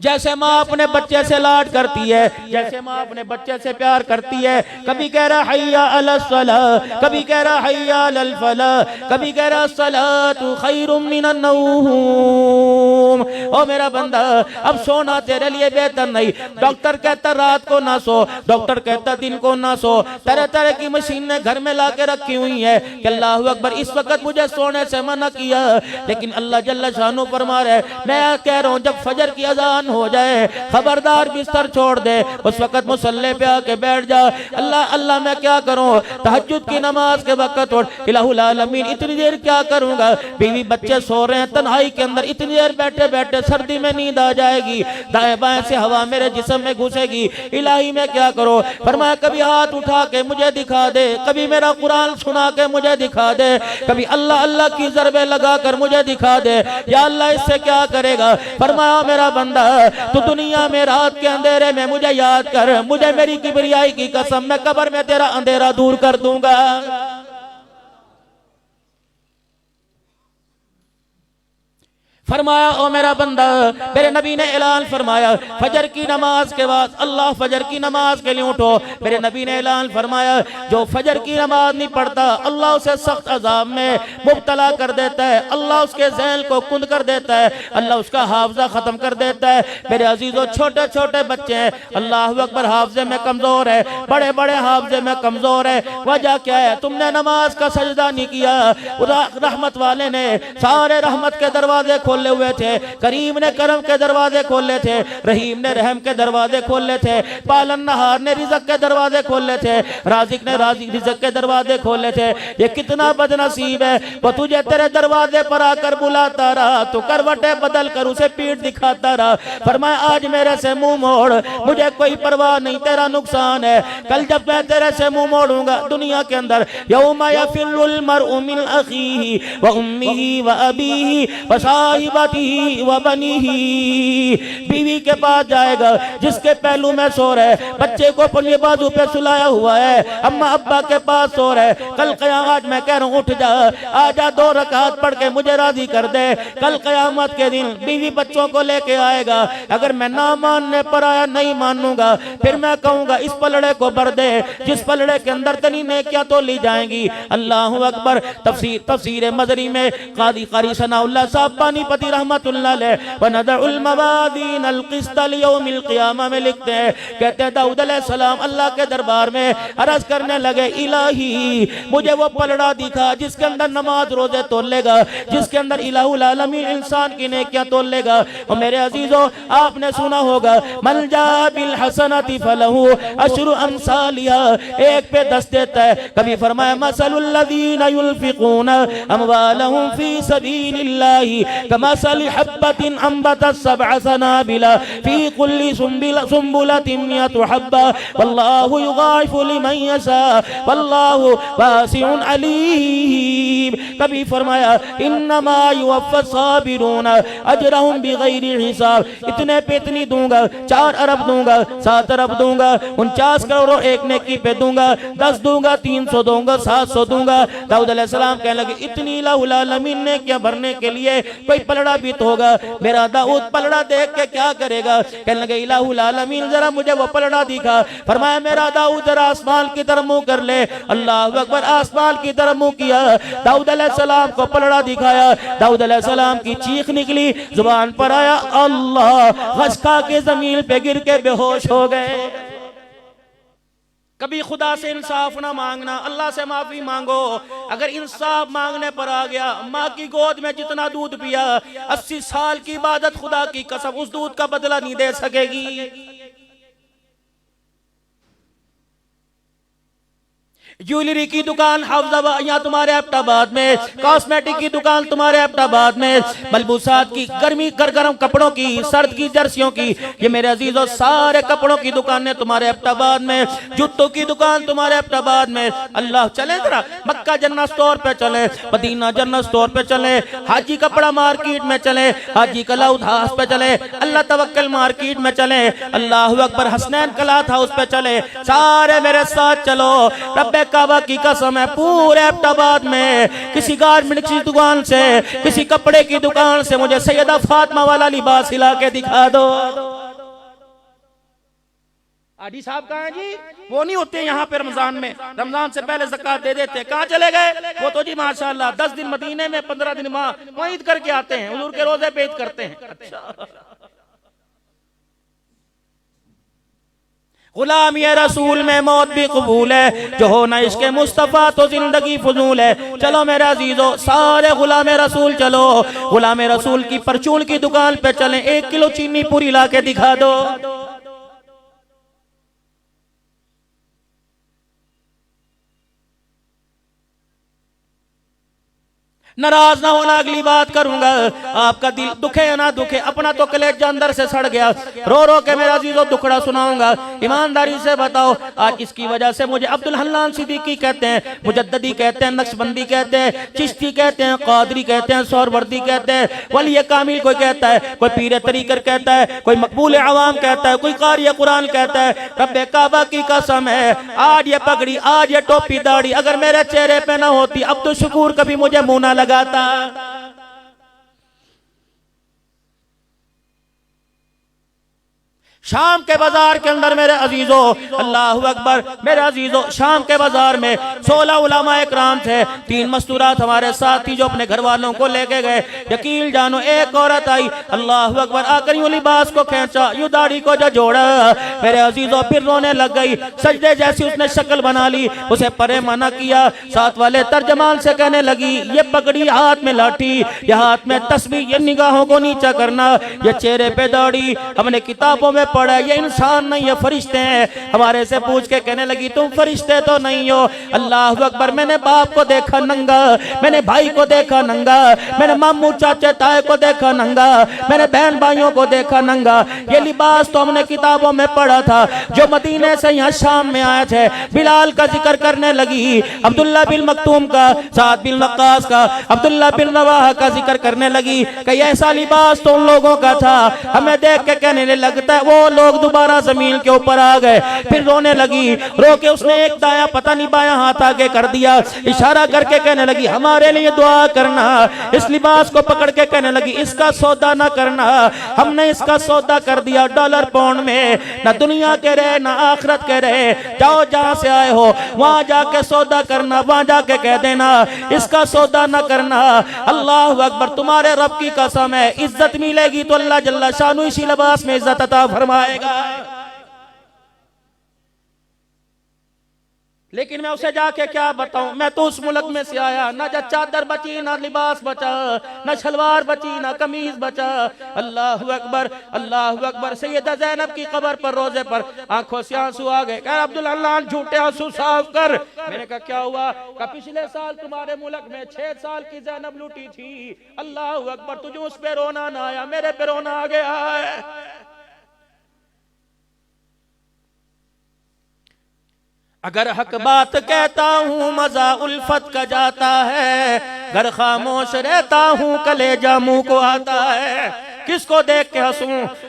जैसे माँ अपने बच्चे से लाड करती है, जैसे माँ अपने बच्चे से प्यार करती है, कभी कह रहा हैया अलस सलाह, कभी कह रहा हैया अलल फलाह, कभी कह रहा सलातु खैरुम मिनन नौम। ओ मेरा बंदा, अब सोना तेरे लिए बेहतर नहीं। डॉक्टर कहता रात को ना सो, डॉक्टर कहता दिन को ना सो, तरह तरह की मशीनें घर में ला के रखी हुई है कि अल्लाह अकबर इस वक्त मुझे सोने से मना किया, लेकिन अल्लाह जल्ल शानो फरमा रहे मैं कह रहा हूँ जब फजर की अजान हो जाए खबरदार बिस्तर छोड़ दे, उस वक्त मुसल्ले पे आके बैठ जा। अल्लाह अल्लाह मैं क्या करूं, तहज्जुद की नमाज के वक्त उठ, इलाहुल आलमीन इतनी देर क्या करूंगा, बीवी बच्चे सो रहे हैं तन्हाई के अंदर, इतनी देर बैठे बैठे सर्दी में नींद आ जाएगी, दाएं बाएं से हवा मेरे जिस्म में घुसेगी, इलाही मैं क्या करूं। फरमाया कभी हाथ उठा के मुझे दिखा दे, कभी मेरा कुरान सुना के मुझे दिखा दे, कभी अल्लाह अल्लाह की ज़रबे लगा कर मुझे दिखा दे, या अल्लाह इससे क्या करेगा। फरमाया मेरा बंदा तो दुनिया में रात के अंधेरे में मुझे याद कर, मुझे मेरी किबरियाई की कसम मैं कब्र में तेरा अंधेरा दूर कर दूंगा। फरमाया ओ मेरा बंदा, मेरे नबी ने ऐलान फरमाया फजर की नमाज के बाद अल्लाह फजर की नमाज के लिए उठो। मेरे नबी ने ऐलान फरमाया जो फजर की नमाज नहीं पढ़ता अल्लाह उसे सख्त अजाब में मुब्तला कर देता है, अल्लाह उसके ज़हन को कुंद कर देता है, अल्लाह उसका हाफजा खत्म कर देता है। मेरे अजीजों छोटे छोटे बच्चे हैं, अल्लाह अकबर हाफजे में कमजोर है, बड़े बड़े हाफजे में कमजोर है। वजह क्या है, तुमने नमाज का सजदा नहीं किया। रहमत वाले ने सारे रहमत के दरवाजे खोले हुए थे, करीम ने करम के दरवाजे खोले थे, रहीम ने रहम के दरवाजे खोले थे, पालन नहार ने रिज़्क़ के दरवाजे खोले थे, राज़िक ने रिज़्क़ के दरवाजे खोले थे। ये कितना बदनसीब है, वो तुझे तेरे दरवाजे पर आकर बुलाता रहा, तो करवटें बदल कर उसे पीठ दिखाता रहा। फरमाया आज मेरे से मुंह मोड़, मुझे कोई परवाह नहीं, तेरा नुकसान है। कल जब मैं तेरे से मुंह मोड़ूंगा दुनिया के अंदर, यौमा यफिरुल मरउ मिन अखीही व उम्मिही व अबीही व साहिबतिही व बनीही। बीवी के पास जाएगा जिसके पहलू में सो रहे, बच्चे को अपने बाजू पे सुलाया हुआ है, अम्मा अब्बा के पास सो रहे। कल क़यामत मैं कह रहा हूँ उठ जा, आजा 2 रकात पढ़ के मुझे राजी कर दे। कल क़यामत के दिन बीवी बच्चों को लेके आएगा, अगर मैं ना मानने पर आया नहीं मानूंगा, फिर मैं कहूंगा इस पलड़े को भर दे, जिस पलड़े के अंदर तनी नेकियां तो ली जाएंगी। अल्लाहु अकबर। तफसीर मजरी में क़ादी क़ारी सनाउल्लाह साहब पानीपती रहमतुल्लाह अलैह व नदउल मवाज़ीन अल क़िस्त लियौमिल क़ियामा में लिखते हैं, कहते हैं दाऊद अलैहिस्सलाम अल्लाह के दरबार में अर्ज़ करने लगे इलाही मुझे वो पलड़ा दिखा जिसके अंदर नमाज रोजे तोल लेगा, जिसके अंदर इलाहुल आलमीन इंसान की नेकियां तोल लेगा। और मेरे अजीजों आपने सुना होगा मन जा बिल हसनति फलहु अशरु अमसालिहा, एक पे 10 देता है। कभी फरमाया मसलुल लज़ीना युनफ़िक़ूना अमवालहुम फ़ी सबीलिल्लाहि कमसलि हब्बतिन अंबतत सबअ सनाबिला फ़ी कुल्ली सुंबुलतिन मिअतु हब्बा वल्लाहु युग़ाइफ़ु लिमन यशा वल्लाहु वासिउन अलीम। कभी फरमाया इन्नमा युवफ़्फ़स साबिरून अजरहुम बिग़ैरि हिसाब, इतने पे इतनी दूंगा, 4 अरब दूंगा, 7 अरब दूंगा, 49 करोड़ एक नेकी पे दूंगा, 10 दूंगा, 300 दूंगा, 700 दूंगा। दाऊद अलैहिस्सलाम कहने लगे इतनी इलाहुल आलमीन ने क्या भरने के लिए कोई पलड़ा भी तो होगा। मेरा दाऊद पलड़ा देख के क्या करेगा, कहने लगे इलाहुल आलमीन जरा मुझे वो पलड़ा दिखा। फरमाया मेरा दाऊद जरा आसमान की तरफ मुंह कर ले। अल्लाह अकबर। आसमान की तरफ मुंह किया, दाऊद अलैहिस्सलाम को पलड़ा दिखाया, दाऊद अलैहिस्सलाम की चीख निकली, जुबान पर आया अल्लाह, खा के जमीन पे गिर के बेहोश हो गए। कभी खुदा से इंसाफ ना मांगना, अल्लाह से माफी मांगो। अगर इंसाफ मांगने पर आ गया, माँ की गोद में जितना दूध पिया 80 साल की इबादत खुदा की कसम उस दूध का बदला नहीं दे सकेगी। ज्वेलरी की दुकान यहाँ तुम्हारे अहमदाबाद में, कॉस्मेटिक की दुकान तुम्हारे अहमदाबाद में, मलबूसात की गर्म कपड़ों की, सर्द की जर्सियों की, ये मेरे अजीजों सारे कपड़ों की दुकानें तुम्हारे अहमदाबाद में, जूतों की दुकान तुम्हारे अहमदाबाद में। अल्लाह चले जरा मक्का जन्नत स्टोर पे चले, मदीना जन्नत स्टोर पे चले, हाजी कपड़ा मार्केट में चले, हाजी क्लाउथ हाउस पे चले, अल्लाह तवक्कल मार्केट में चले, अल्लाह अकबर हसनैन क्लॉथ हाउस पे चले। सारे मेरे साथ चलो, रब्बे काबा की कसम है, पूरे एबटाबाद में किसी गारमेंट की दुकान से, किसी कपड़े की दुकान से मुझे सैयदा फातिमा वाला लिबास सिला के दिखा दो। आडी साहब कहाँ हैं जी? वो नहीं होते यहाँ पे रमजान में, रमजान से पहले ज़कात दे देते हैं। कहाँ चले गए वो? तो जी माशाल्लाह 10 दिन मदीने में, 15 दिन वहाँ ईद करके आते हैं, हुजूर के रोजे पे ईद करते हैं। अच्छा, गुलाम ये रसूल में मौत भी कबूल है, जो हो ना इसके मुस्तफ़ा तो जिंदगी फजूल है। चलो मेरे अजीजों, सारे गुलाम रसूल चलो, गुलाम रसूल की परचून की दुकान पे चलें, 1 किलो चीनी पूरी ला के दिखा दो। नाराज ना होना, अगली बात करूंगा। आपका दिल दुखे या ना दुखे, अपना तो कलेजा अंदर से सड़ गया, रो रो के मेरा अजीजों दुखड़ा सुनाऊंगा। ईमानदारी से बताओ, आज इसकी वजह से मुझे अब्दुल हन्नान सिद्दीकी कहते हैं, मुजद्ददी कहते हैं, नक्शबंदी कहते हैं, चिश्ती कहते हैं, कादरी कहते हैं, सोहरवर्दी कहते हैं, वली कामिल कोई कहता है, कोई पीर तरीकर कहता है, कोई मकबूल अवाम कहता है, कोई कारी कुरान कहता है। रब्बे काबा की कसम है, आज ये पगड़ी, आज ये टोपी दाढ़ी अगर मेरे चेहरे पे ना होती, अब्दुल शकूर कभी मुझे मुंह ना लगाता। शाम के बाजार के अंदर मेरे अजीजों, अल्लाहु अकबर, मेरे अजीजों, शाम के बाजार में 16 उलमा इकराम थे, 3 मस्तूरात हमारे साथ थी जो अपने घर वालों को लेके गए। यकीन जानो, एक औरत आई, अल्लाहु अकबर, आकर यूं लिबास को खींचा, यूं दाढ़ी को जो जोड़ा, मेरे अजीजों फिर रोने लग गई। सजदे जैसी उसने शक्ल बना ली, उसे परे मना किया। साथ वाले तर्जमान से कहने लगी, ये पगड़ी, हाथ में लाठी, ये हाथ में तस्बीह, ये निगाहों को नीचा करना, ये चेहरे पे दाढ़ी, हमने किताबों में पढ़ा, ये इंसान नहीं, ये फरिश्ते हैं। हमारे से पूछ के कहने लगी, तुम फरिश्ते तो नहीं हो। अल्लाह अकबर, मैंने बाप को देखा नंगा, मैंने भाई को देखा नंगा, मैंने मामू चाचे ताए को देखा नंगा, मैंने बहन भाइयों को देखा नंगा। ये लिबास तो हमने किताबों में पढ़ा था। जो मदीने से यहाँ शाम में आए थे, बिलाल का जिक्र करने लगी, अब्दुल्ला बिन मक्तूम का, साद बिन वक्कास का, अब्दुल्ला बिन रवाहा का जिक्र करने लगी कि ऐसा लिबास तो उन लोगों का था। हमें देख के कहने लगता है, वो लोग दोबारा जमीन के ऊपर आ गए। फिर रोने लगी, रो के उसने एक दाया पता नहीं बाया हाथ आगे कर दिया, इशारा करके कहने लगी, हमारे लिए दुआ करना। इस लिबास को पकड़ के कहने लगी, इसका सौदा ना करना। हमने इसका सौदा कर दिया डॉलर पाउंड में, ना दुनिया के रहे ना आखिरत के रहे। जाओ जहां से आए हो वहां जाके सौदा करना, वहां जाके कह देना इसका सौदा ना करना। अल्लाह अकबर, तुम्हारे रब की कसम है, इज्जत मिलेगी तो अल्लाह जल्ला शानु इसी लिबास में इज्जत अता फरमाएगा। लेकिन मैं उसे जाके क्या बताऊं, मैं तो उस मुल्क में से आया, ना चादर बची, ना लिबास बचा, ना शलवार बची, ना कमीज बचा। अल्लाह अकबर, अल्लाह अकबर। सैयदा ज़ैनब की कब्र पर रोजे पर आंखों से आंसू आ गए। कह अब्दुल हन्नान, झूठे आंसू साफ कर। मैंने कहा क्या हुआ? कहा पिछले साल तुम्हारे मुल्क में 6 साल की ज़ैनब लूटी थी। अल्लाह अकबर, तुझे उस पे रोना ना आया, मेरे पे रोना आ गया है। अगर हक बात कहता हूँ मजा उल्फत का जाता है, घर खामोश रहता हूँ कलेजा मुंह को आता है। किसको देख के हंसूं?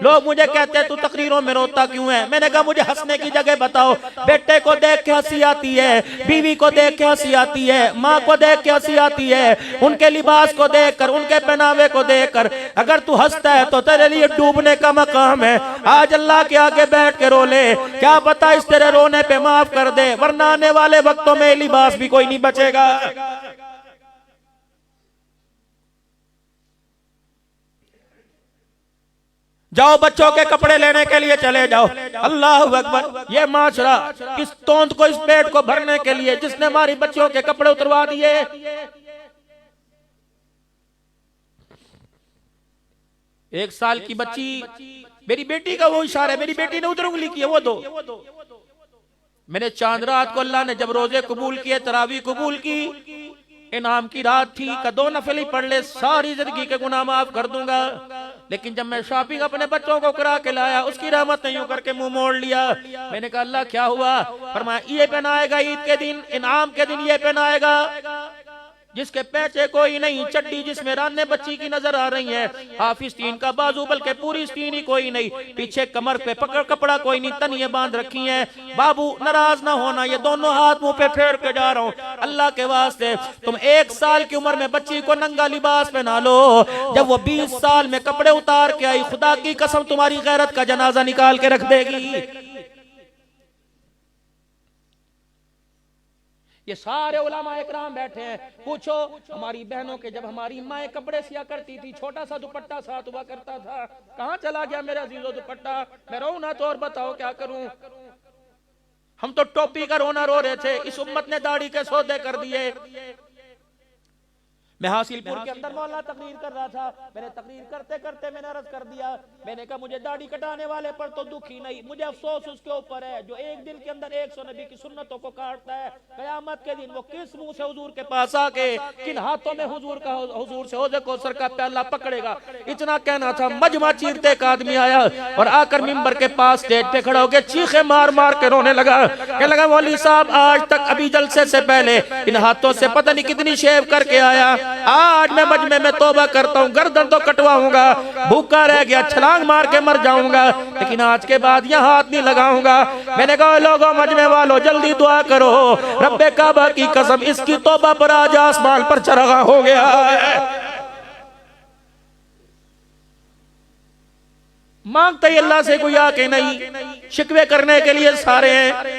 लोग मुझे कहते हैं तू तकरीरों में रोता क्यों है? मैंने कहा मुझे हंसने की जगह बताओ। बेटे को देख के हंसी आती है, बीवी को देख के हंसी आती है, माँ को देख के हंसी आती है, उनके लिबास को देखकर, उनके पहनावे को देखकर। अगर तू हंसता है तो तेरे लिए डूबने का मकाम है। आज अल्लाह के आगे बैठ के रो ले, क्या पता इस तेरे रोने पे माफ कर दे, वरना आने वाले वक्तों में लिबास भी कोई नहीं बचेगा। जाओ बच्चों के कपड़े लेने के लिए चले जाओ। अल्लाह अकबर, ये माशरा किस तोंद को, इस पेट को भरने के लिए जिसने हमारी बच्चों के कपड़े उतरवा दिए। एक साल की बच्ची, मेरी बेटी का वो इशारा है, मेरी बेटी ने उधर उंगली की है, वो दो। मैंने चांद रात को अल्लाह ने जब रोजे कबूल किए, तरावी कबूल की, इनाम की रात थी, का 2 नफली पढ़ ले, सारी जिंदगी के गुनाह माफ कर दूंगा। लेकिन जब मैं शॉपिंग अपने बच्चों को करा के लाया, उसकी रहमत नहीं करके मुंह मोड़ लिया। मैंने कहा अल्लाह क्या हुआ? फरमाया ये पहनाएगा ईद के दिन, इनाम के दिन ये पहनाएगा। जिसके पैचे कोई नहीं, चड्डी जिसमें राने बच्ची की नजर आ रही है, हाफिस्तीन का बाजू बल्कि पूरी स्तीन ही कोई नहीं, पीछे कमर पे पकड़ कपड़ा कोई नहीं, तनिए बांध रखी है। बाबू नाराज ना होना, ये दोनों हाथ मुंह पे फेर के जा रहा हूं, अल्लाह के वास्ते तुम 1 साल की उम्र में बच्ची को नंगा लिबास पहना लो, जब वो 20 साल में कपड़े उतार के आई, खुदा की कसम तुम्हारी गैरत का जनाजा निकाल के रख देगी। ये सारे उलमा इकराम बैठे हैं, पूछो हमारी बहनों के, जब हमारी माएँ कपड़े सिया करती थी, छोटा सा दुपट्टा साथ हुआ करता था, कहां चला गया मेरा अजीजो दुपट्टा? मैं रो ना तो और बताओ क्या करूं? हम तो टोपी का रोना रो रहे थे, इस उम्मत ने दाढ़ी के सौदे कर दिए। मैं हासिलपुर के अंदर मौलाना तकरीर कर रहा था, मैंने तकरीर करते करते मैंने अर्ज कर दिया, मैंने कहा मुझे दाढ़ी कटाने वाले पर तो दुख ही नहीं, मुझे अफसोस उसके ऊपर है जो एक दिन के अंदर 100 नबी की सुन्नतों को काटता है। कयामत के दिन वो किस मुंह से हुजूर के पास आके, किन हाथों में हुजूर से हौज़े कौसर का प्याला पकड़ेगा? इतना कहना था, मजमा चीरते एक आदमी आया और आकर मिंबर के पास स्टेज पे खड़ा होकर चीखे मार मार के रोने लगा, कहने लगा मौलवी साहब आज तक अभी जलसे से पहले इन हाथों से पता नहीं कितनी शेव करके आया, आज मैं मजमे में तौबा करता हूँ, गर्दन तो कटवाऊंगा, भूखा रह गया, छलांग मार के मर जाऊंगा, लेकिन आज के बाद यह हाथ नहीं लगाऊंगा। मैंने कहा लोगों मजमे वालों जल्दी दुआ करो, रब्बे काबा की कसम इसकी तौबा पर आज आसमान पर चरगा हो गया है। मांगते ही अल्लाह से कोई आके नहीं, शिकवे करने के लिए सारे हैं।